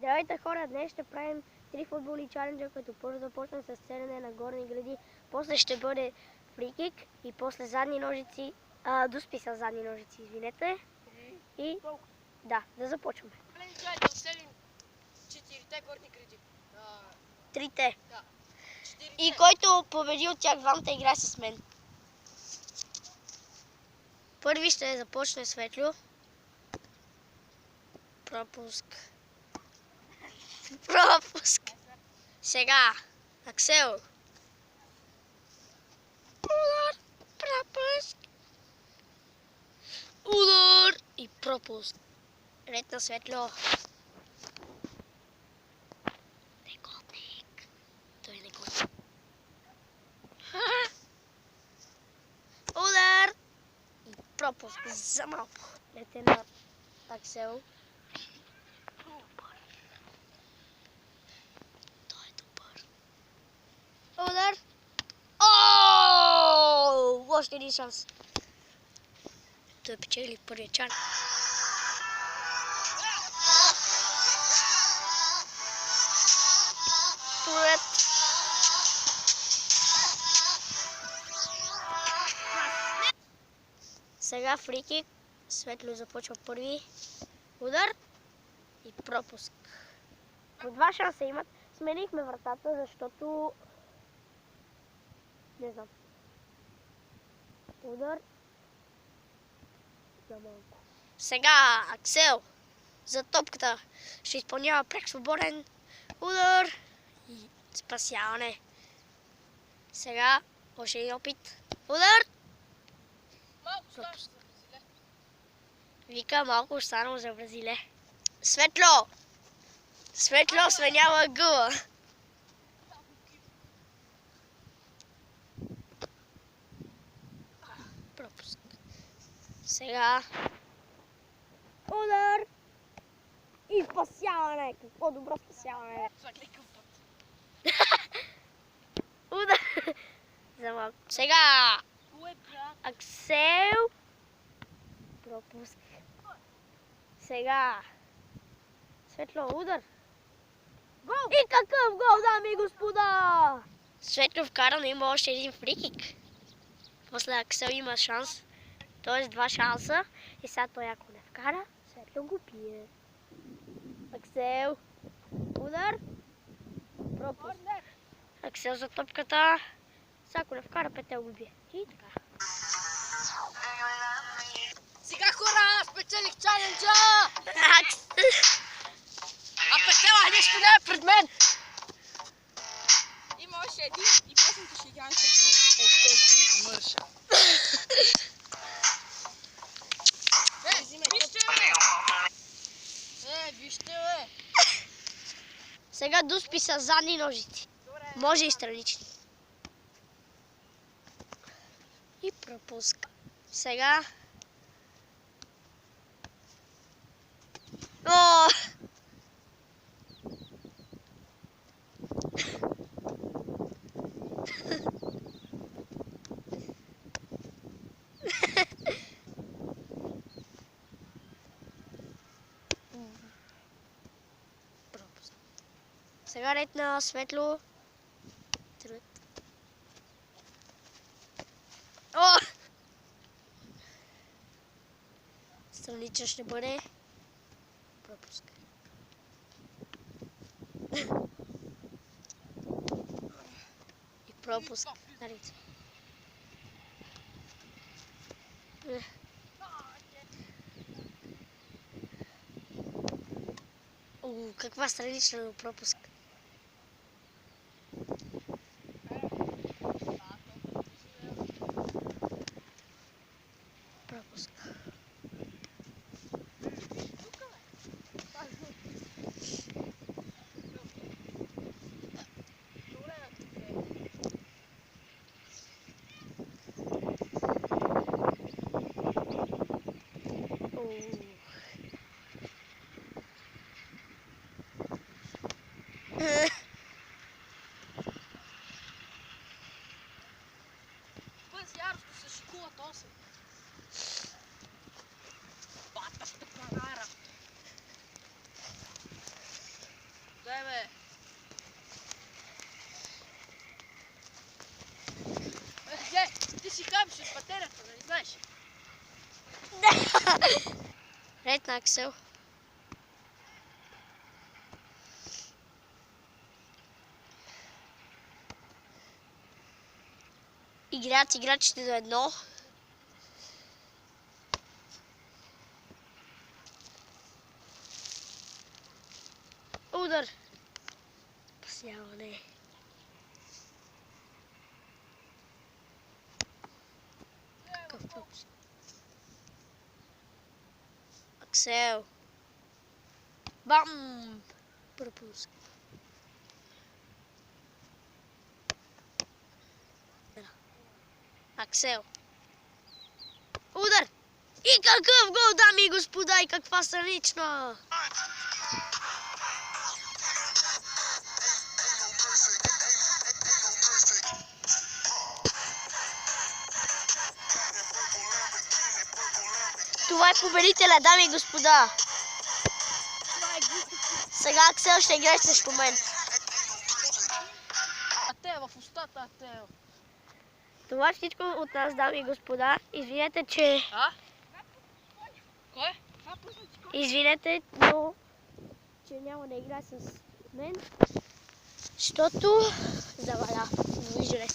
Здравейте хора, днес ще правим 3 футболни чаленджа, като първо започнем с целене на горни гради, после ще бъде фрикик и после задни ножици, дуспи с задни ножици, извинете. И да започваме. Трябва да оцелим 4-те горни гради. 3-те. Да. И който победи от тях двамата играе с мен. Първи ще започне Светлю. Пропуск. Сега Аксел. Удар, пропуск. Удар и пропуск. Ред на Светлю. Негодник. Той е негодник. Удар и пропуск за малко. Ред на Аксел. Удар. Още един шанс. Той печели първия чар. Сега фрикик. Светлю започва първи. Удар и пропуск. По два шанса имат. Сменихме вратата, защото не знам. Удар за малко. Сега Аксел за топката ще изпълнява прек свободен удар и спасяване. Сега още един опит. Удар! Малко останало за Бразиле. Вика, малко останало за Бразиле. Светло! Светло сменява гъла. Пропуск. Сега удар и спасяване. Какво добро спасяване. Удар за малко. Сега Аксел. Пропуск. Сега Светло, удар. Гол! И какъв гол, дами и господа! Светло вкара, но има още един фрикик. После Аксел има шанс, т.е. два шанса. И сега той ако не вкара, Светло го пие. Аксел. Удар. Пропуск. Аксел за топката. Сега ако не вкара, Петел го бие. И така. Сега хора, спечелих чаленджа! А Петела нещо не е пред мен! Има още един и после ще играем с мърша. Вижте, бе! Вижте, бе! Сега дуспи с задни ножици. Може и странични. И пропуск. Сега Сега ред на Светло. Страничен ще бъде. Пропуск. И пропуск. Наред. Каква странична пропуск. Пропуск. Бъз яростно се шикуват 8. Бата в тъпнагара. Дай бе. Ти си капиш от патерата, нали знаеш? Ред на Аксел. Играят играчите до едно. Удар. Спасяване. Какъв пропуск. Аксел. Бам! Пропуск. Аксел. Удар! И какъв гол, дами и господа, и каква странична! Това е победителя, дами и господа. Сега Аксел ще играе срещу мен. Атео в устата, Атео. Това е всичко от нас, дами и господа. Извинете, че... А? Кой? Извинете, но... че няма да играе с мен. Защото заваля. Довиждане.